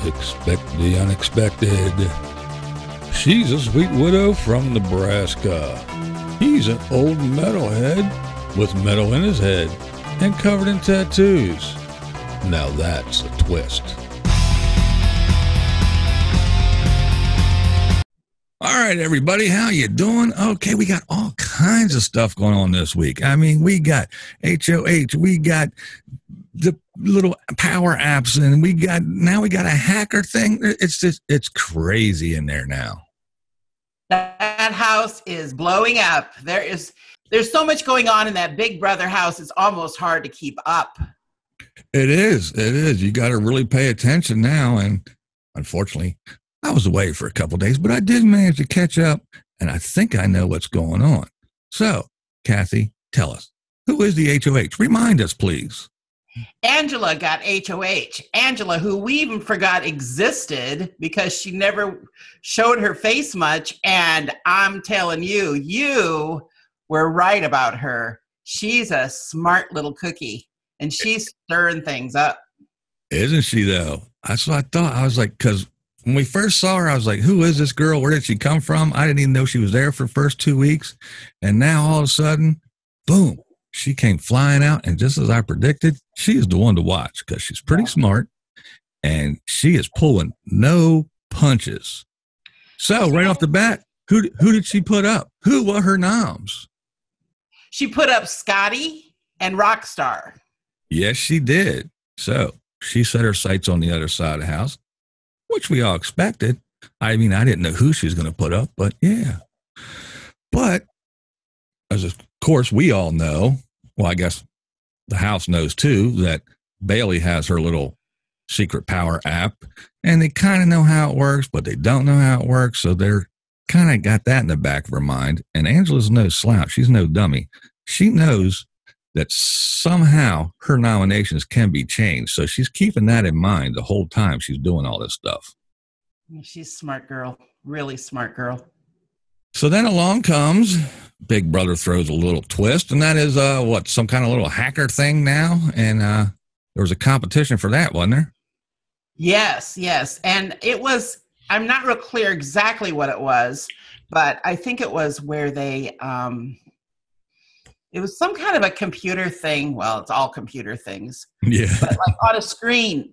Expect the unexpected. She's a sweet widow from Nebraska. He's an old metalhead with metal in his head and covered in tattoos. Now that's a twist. All right, everybody, how you doing? Okay, we got all kinds of stuff going on this week. I mean, we got HOH, we got the little power apps, and we got a hacker thing. It's crazy in there now. That house is blowing up. There's so much going on in that Big Brother house. It's almost hard to keep up. It is. You got to really pay attention now. And unfortunately, I was away for a couple of days, but I did manage to catch up, and I think I know what's going on. So, Kathy, tell us, who is the HOH? Remind us, please. Angela got HOH. Angela, who we even forgot existed because she never showed her face much. And I'm telling you, you were right about her. She's a smart little cookie, and she's stirring things up. Isn't she, though? That's what I thought. I was like, because when we first saw her, I was like, who is this girl? Where did she come from? I didn't even know she was there for the first 2 weeks. And now all of a sudden, boom, she came flying out. And just as I predicted, she is the one to watch because she's pretty smart and she is pulling no punches. So right off the bat, who did she put up? Who were her noms? She put up Scotty and Rockstar. Yes, she did. So she set her sights on the other side of the house, which we all expected. I mean, I didn't know who she was going to put up, but yeah. But, as of course, we all know, well, I guess the house knows too, that Bailey has her little secret power app, and they kind of know how it works, but they don't know how it works, so they're kind of got that in the back of her mind. And Angela's no slouch. She's no dummy. She knows that somehow her nominations can be changed. So she's keeping that in mind the whole time she's doing all this stuff. She's a smart girl, really smart girl. So then along comes Big Brother throws a little twist, and that is some kind of little hacker thing now. And there was a competition for that, wasn't there? Yes. And it was, I'm not real clear exactly what it was, but I think it was where they, it was some kind of a computer thing. Well, it's all computer things. Yeah. But like on a screen.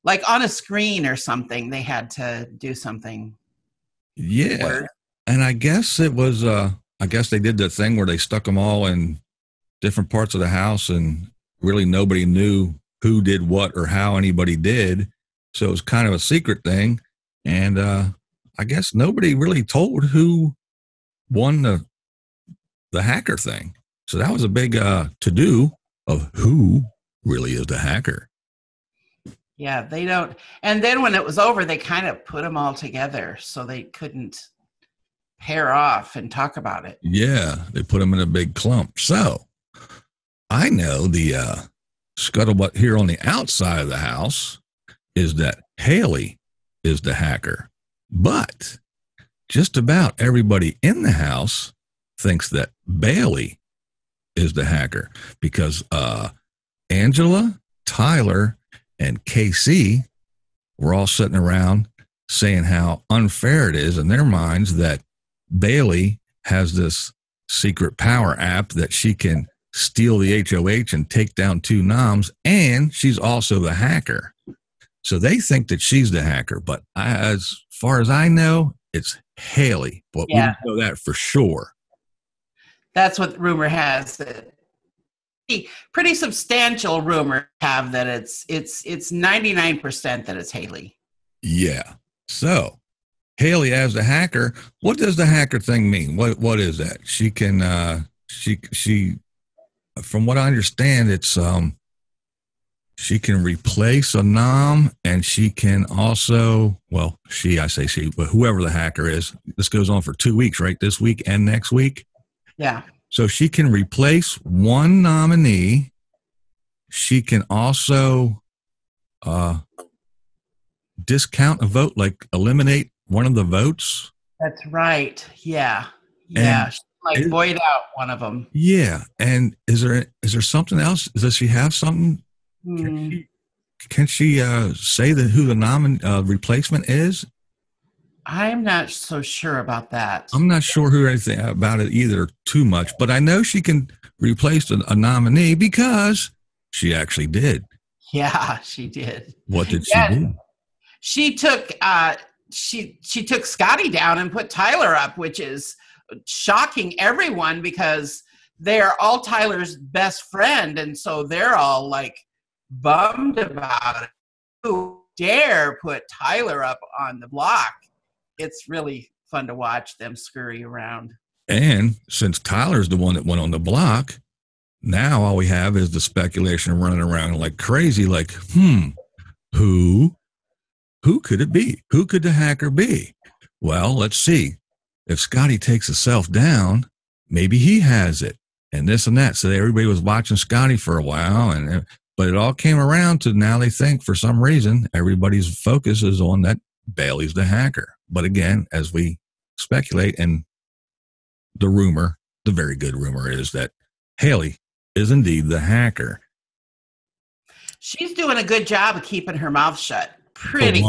Like on a screen or something, they had to do something. Yeah. Word. And I guess it was, I guess they did the thing where they stuck them all in different parts of the house and really nobody knew who did what or how anybody did. So it was kind of a secret thing. And I guess nobody really told who won the hacker thing. So that was a big to-do of who really is the hacker. Yeah, they don't. And then when it was over, they kind of put them all together so they couldn't pair off and talk about it. Yeah, they put them in a big clump. So I know the scuttlebutt here on the outside of the house is that Haley is the hacker. But just about everybody in the house thinks that Bailey is the hacker because Angela, Tyler, and KC were all sitting around saying how unfair it is in their minds that Bailey has this secret power app that she can steal the HOH and take down 2 noms, and she's also the hacker. So they think that she's the hacker, but as far as I know, it's Haley. But we don't know that for sure. That's what the rumor has. Pretty substantial rumor have that it's 99% that it's Haley. Yeah. So Haley as the hacker, what does the hacker thing mean? What is that? She can she from what I understand, it's she can replace a nom, and she can also, well, I say she, but whoever the hacker is, this goes on for 2 weeks, right? This week and next week. Yeah. So she can replace one nominee. She can also discount a vote, like eliminate one of the votes. That's right. Yeah. Yeah. Like void out one of them. Yeah. And is there something else? Does she have something? can she say who the replacement is? I'm not so sure about that. I'm not sure who anything about it either too much, but I know she can replace a nominee because she actually did. Yeah, she did. What did she do? She took she took Scotty down and put Tyler up, which is shocking everyone because they're all Tyler's best friend, and so they're all like bummed about it. Who dare put Tyler up on the block? It's really fun to watch them scurry around. And since Tyler's the one that went on the block, now all we have is the speculation running around like crazy, like, who could it be? Who could the hacker be? Well, let's see. If Scotty takes himself down, maybe he has it, and this and that. So everybody was watching Scotty for a while, but it all came around to now they think for some reason everybody's focus is on that Bailey's the hacker. But again, as we speculate, and the very good rumor is that Haley is indeed the hacker. She's doing a good job of keeping her mouth shut. Pretty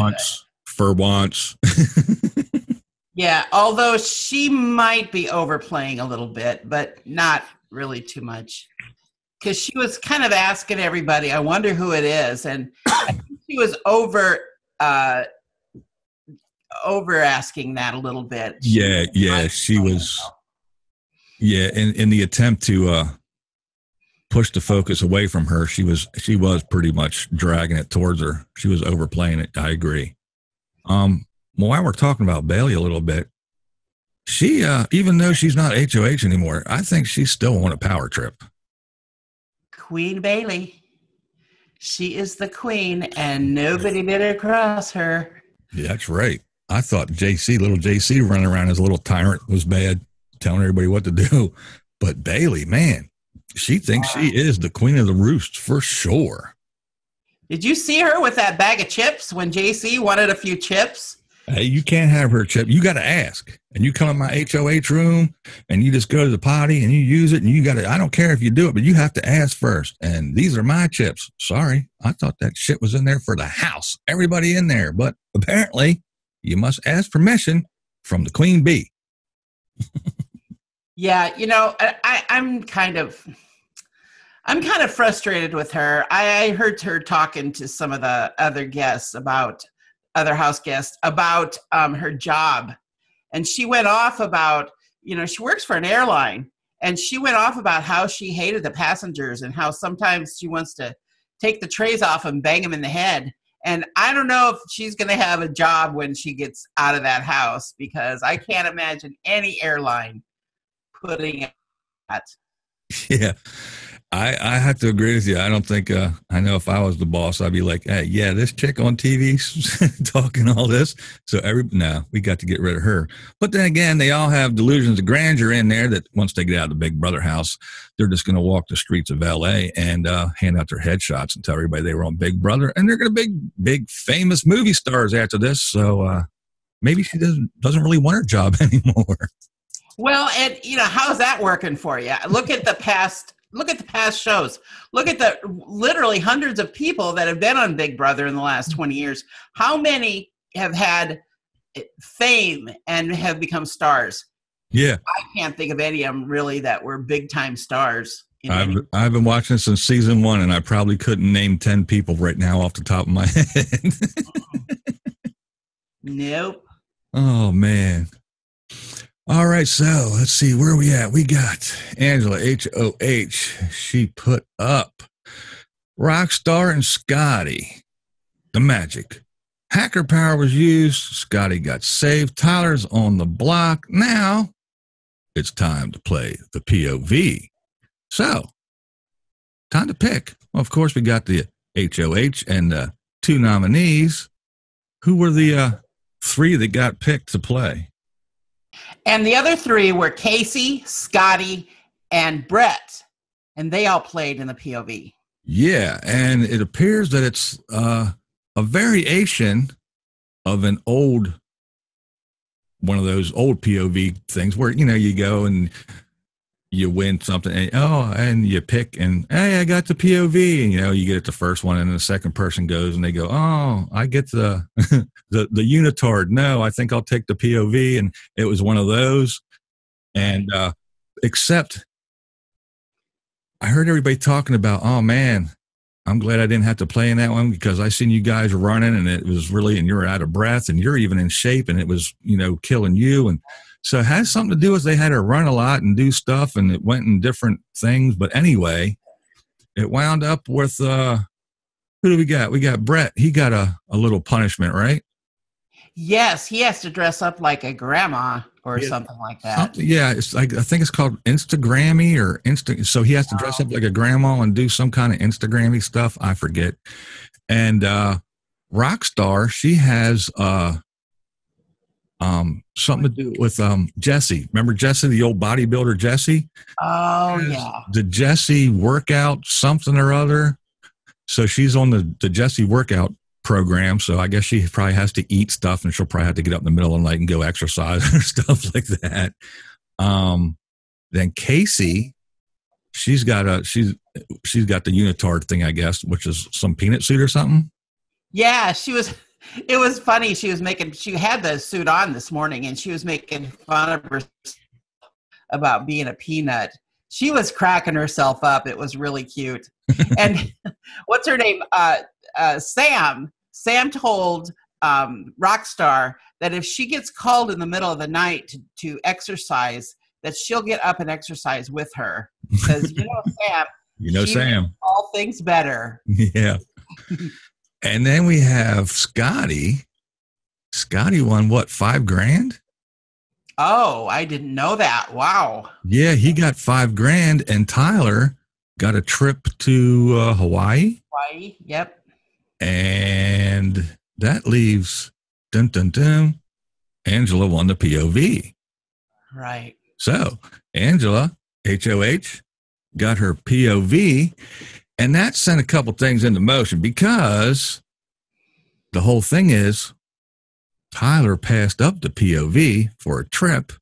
For once. Yeah, although she might be overplaying a little bit, but not really too much. Because she was kind of asking everybody, I wonder who it is. And I think she was over asking that a little bit. She was. Yeah, in the attempt to push the focus away from her, she was pretty much dragging it towards her. She was overplaying it. I agree. While we're talking about Bailey a little bit, she even though she's not HOH anymore, I think she's still on a power trip. Queen Bailey. She is the queen, and nobody better cross her. Yeah, that's right. I thought little JC running around as a little tyrant was bad, telling everybody what to do. But Bailey, man, she thinks she is the queen of the roost for sure. Did you see her with that bag of chips when JC wanted a few chips? Hey, you can't have her chip. You got to ask. And you come in my HOH room and you just go to the potty and you use it and you got to, I don't care if you do it, but you have to ask first. And these are my chips. Sorry. I thought that shit was in there for the house. Everybody in there. But apparently you must ask permission from the queen bee. Yeah. I'm kind of frustrated with her. I heard her talking to some of the other house guests about her job. And she went off about, she works for an airline, and she went off about how she hated the passengers and how sometimes she wants to take the trays off and bang them in the head. And I don't know if she's going to have a job when she gets out of that house, because I can't imagine any airline putting that. Yeah. I have to agree with you. I don't think, I know if I was the boss, I'd be like, hey, yeah, this chick on TV talking all this. So we got to get rid of her. But then again, they all have delusions of grandeur in there that once they get out of the Big Brother house, they're just going to walk the streets of LA and hand out their headshots and tell everybody they were on Big Brother. And they're going to be big, famous movie stars after this. So maybe she doesn't really want her job anymore. Well, and how's that working for you? Look at the past shows. Look at the literally hundreds of people that have been on Big Brother in the last 20 years. How many have had fame and have become stars? Yeah. I can't think of any of them really that were big time stars. I've been watching since season 1, and I probably couldn't name 10 people right now off the top of my head. Nope. Oh, man. All right, so let's see where are we at. We got Angela HOH. She put up Rockstar and Scotty. The magic. Hacker power was used. Scotty got saved. Tyler's on the block. Now it's time to play the POV. So, time to pick. Well, of course, we got the HOH and the 2 nominees. Who were the 3 that got picked to play? And the other 3 were Casey, Scotty, and Brett. And they all played in the POV. Yeah, and it appears that it's a variation of one of those old POV things where, you go and you win something, and you pick, and hey, I got the POV, and you get it the first one, and then the second person goes and they go, oh, I get the the unitard. No, I think I'll take the POV, and it was one of those. And except I heard everybody talking about, oh man, I'm glad I didn't have to play in that one because I seen you guys running and it was really, and you're out of breath and you're even in shape and it was, killing you. And so it has something to do with they had to run a lot and do stuff and it went in different things. But anyway, it wound up with, who do we got? We got Brett. He got a little punishment, right? Yes, he has to dress up like a grandma or something like that. Yeah, it's like I think it's called Instagrammy or So he has to dress up like a grandma and do some kind of Instagrammy stuff. I forget. And Rockstar, she has something to do with Jesse. Remember Jesse, the old bodybuilder Jesse? Oh yeah. The Jesse workout something or other. So she's on the Jesse workout program, so I guess she probably has to eat stuff and she'll probably have to get up in the middle of the night and go exercise or stuff like that. Then Casey, she's got the unitard thing, I guess, which is some peanut suit or something. Yeah, it was funny. She had the suit on this morning and she was making fun of herself about being a peanut. She was cracking herself up. It was really cute. And what's her name? Sam told Rockstar that if she gets called in the middle of the night to exercise, that she'll get up and exercise with her. Because Sam, Sam, all things better. Yeah. And then we have Scotty. Scotty won what, $5,000? Oh, I didn't know that. Wow. Yeah, he got $5,000, and Tyler got a trip to Hawaii. Hawaii, yep. And that leaves Angela won the POV. Right. So Angela, HOH, got her POV, and that sent a couple things into motion because the whole thing is Tyler passed up the POV for a trip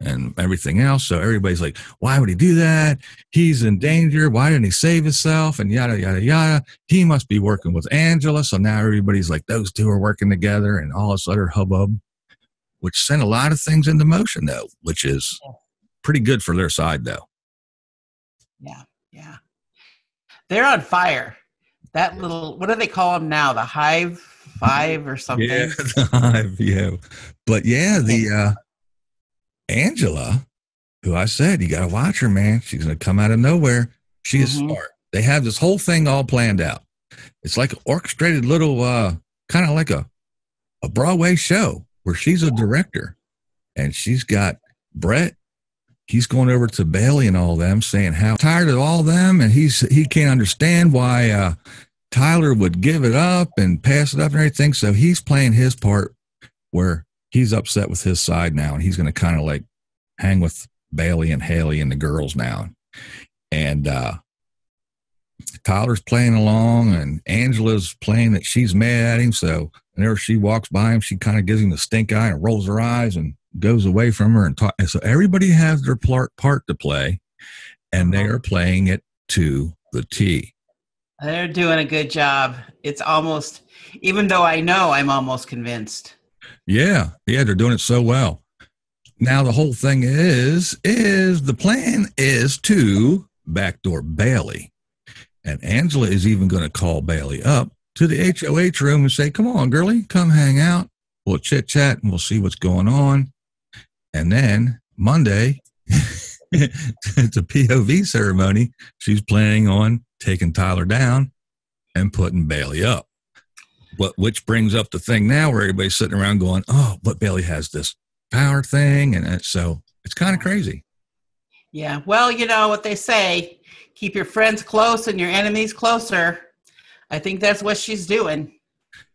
and everything else. So everybody's like, why would he do that? He's in danger. Why didn't he save himself? And yada, yada, yada. He must be working with Angela. So now everybody's like, those two are working together and all this other hubbub, which sent a lot of things into motion, though, which is pretty good for their side, though. Yeah, yeah. They're on fire. That little, what do they call them now? The Hive 5 or something? Yeah, the Hive, yeah. But yeah, the Angela, who I said, you got to watch her, man. She's going to come out of nowhere. She is smart. They have this whole thing all planned out. It's like an orchestrated little, kind of like a Broadway show where she's a director. And she's got Brett. He's going over to Bailey and all them saying how tired of all them. And he can't understand why Tyler would give it up and pass it up and everything. So he's playing his part where he's upset with his side now, and he's going to kind of like hang with Bailey and Haley and the girls now. And Tyler's playing along, and Angela's playing that she's mad at him. So whenever she walks by him, she kind of gives him the stink eye and rolls her eyes and goes away from her. And so everybody has their part to play, and they are playing it to the T. They're doing a good job. It's almost, even though I know, I'm almost convinced. Yeah, they're doing it so well. Now the whole thing is the plan is to backdoor Bailey, and Angela is even going to call Bailey up to the HOH room and say, "Come on, girlie, come hang out. We'll chit chat and we'll see what's going on." And then Monday, it's a POV ceremony. She's planning on taking Tyler down and putting Bailey up. Which brings up the thing now where everybody's sitting around going, oh, but Bailey has this power thing. And so it's kind of crazy. Yeah. Well, you know what they say, keep your friends close and your enemies closer. I think that's what she's doing.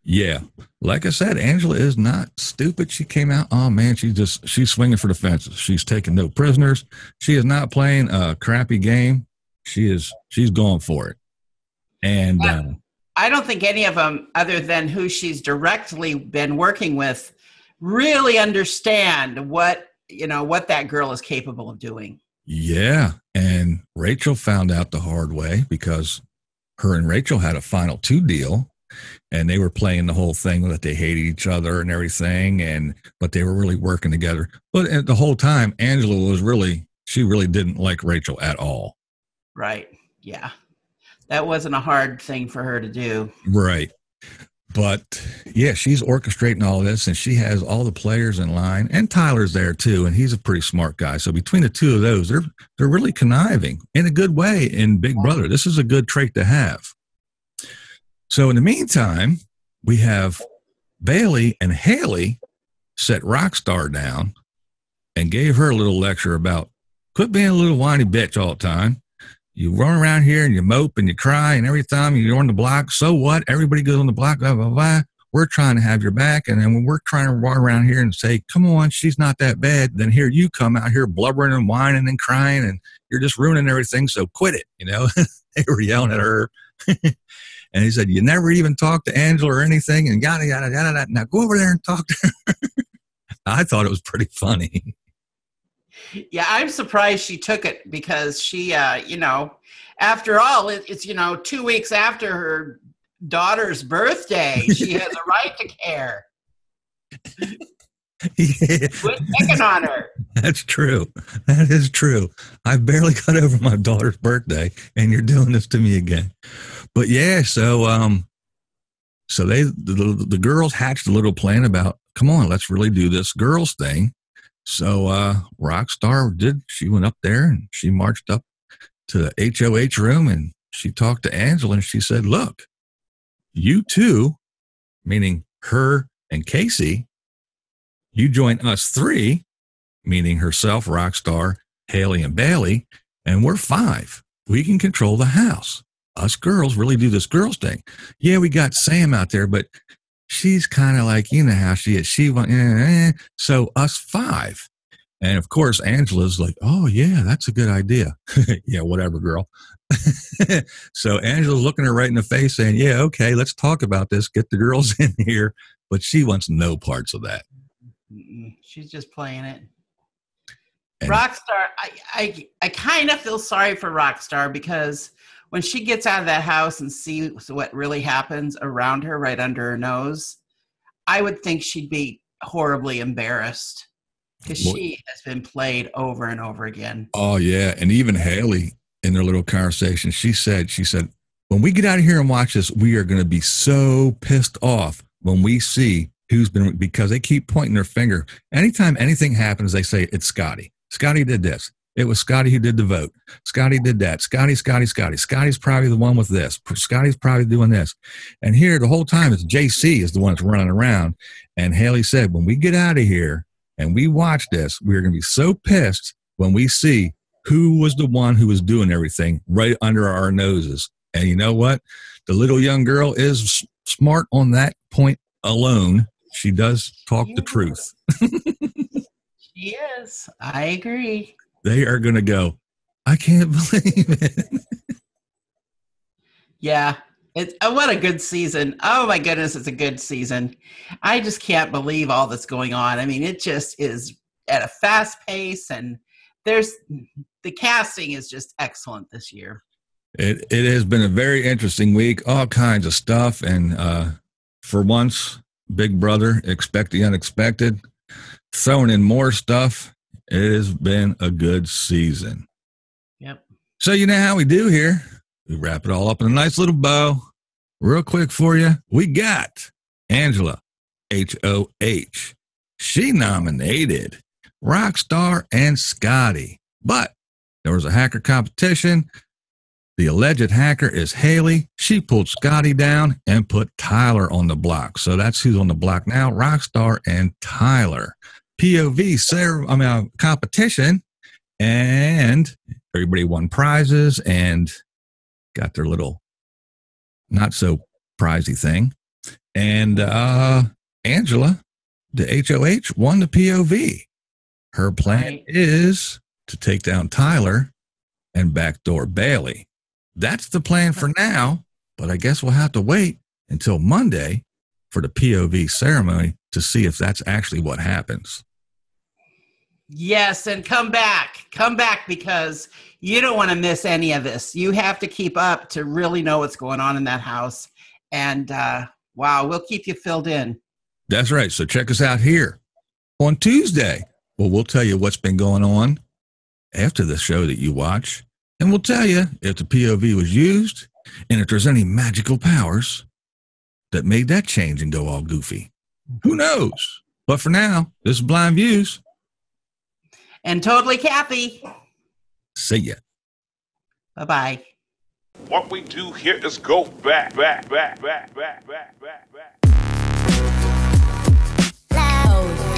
Yeah. Like I said, Angela is not stupid. She came out. Oh, man, she's swinging for the fences. She's taking no prisoners. She is not playing a crappy game. She's going for it. And I don't think any of them, other than who she's directly been working with, really understand what that girl is capable of doing. Yeah. And Rachel found out the hard way because her and Rachel had a final two deal, and they were playing the whole thing that they hated each other and everything. But they were really working together. But the whole time, Angela she really didn't like Rachel at all. Right. Yeah. That wasn't a hard thing for her to do. Right. But yeah, she's orchestrating all this, and she has all the players in line, and Tyler's there too, and he's a pretty smart guy. So between the two of those, they're really conniving in a good way in Big Brother. This is a good trait to have. So in the meantime, we have Bailey and Haley set Rockstar down and gave her a little lecture about quit being a little whiny bitch all the time. You run around here and you mope and you cry, and every time you're on the block, so what? Everybody goes on the block, blah, blah, blah. We're trying to have your back. And then when we're trying to run around here and say, come on, she's not that bad, then here you come out here blubbering and whining and crying, and you're just ruining everything, so quit it, you know? They were yelling at her. And he said, you never even talked to Angela or anything, and yada, yada, yada. Now go over there and talk to her. I thought it was pretty funny. Yeah, I'm surprised she took it because she, after all, it's 2 weeks after her daughter's birthday. She has a right to care. Yeah. Quit picking on her. That's true. That is true. I barely got over my daughter's birthday, and you're doing this to me again. But yeah, so the girls hatched a little plan about, come on, let's really do this girls thing. So Rockstar she went up there and she marched up to the HOH room, and she talked to Angela, and she said, look, you two, meaning her and Casey, you join us three, meaning herself, Rockstar, Haley, and Bailey, and we're 5. We can control the house. Us girls really do this girls thing. Yeah, we got Sam out there, but she's kind of like, you know how she is. So us 5. And of course, Angela's like, oh, yeah, that's a good idea. Yeah, whatever, girl. So Angela's looking her right in the face saying, yeah, okay, let's talk about this. Get the girls in here. But she wants no parts of that. She's just playing it. And Rockstar, I kind of feel sorry for Rockstar because when she gets out of that house and sees what really happens around her right under her nose, I would think she'd be horribly embarrassed because she has been played over and over again. Oh, yeah. And even Haley, in their little conversation, she said, when we get out of here and watch this, we are going to be so pissed off when we see because they keep pointing their finger. Anytime anything happens, they say, it's Scotty. Scotty did this. It was Scotty who did the vote. Scotty did that. Scotty. Scotty's probably the one with this. Scotty's probably doing this. And here, the whole time, it's JC is the one that's running around. And Haley said, when we get out of here and we watch this, we're going to be so pissed when we see who was the one who was doing everything right under our noses. And you know what? The little young girl is smart on that point alone. She does talk the truth. She is. I agree. They are going to go, I can't believe it. Yeah. What a good season. Oh, my goodness, it's a good season. I just can't believe all that's going on. I mean, it just is at a fast pace, and the casting is just excellent this year. It has been a very interesting week, all kinds of stuff. And for once, Big Brother, expect the unexpected, throwing in more stuff. It has been a good season. Yep. So you know how we do here. We wrap it all up in a nice little bow. Real quick for you, we got Angela, HOH. She nominated Rockstar and Scotty. But there was a hacker competition. The alleged hacker is Haley. She pulled Scotty down and put Tyler on the block. So that's who's on the block now, Rockstar and Tyler. POV competition, and everybody won prizes and got their little not so prizey thing. And Angela, the HOH, won the POV. Her plan is to take down Tyler and backdoor Bailey. That's the plan for now, but I guess we'll have to wait until Monday for the POV ceremony to see if that's actually what happens. Yes, and come back. Come back because you don't want to miss any of this. You have to keep up to really know what's going on in that house. And wow, we'll keep you filled in. That's right. So check us out here on Tuesday. Well, we'll tell you what's been going on after the show that you watch. And we'll tell you if the POV was used and if there's any magical powers that made that change and go all goofy. Who knows? But for now, this is Blind Views. And Totally Kathy. See ya. Bye-bye. What we do here is go back. Loud.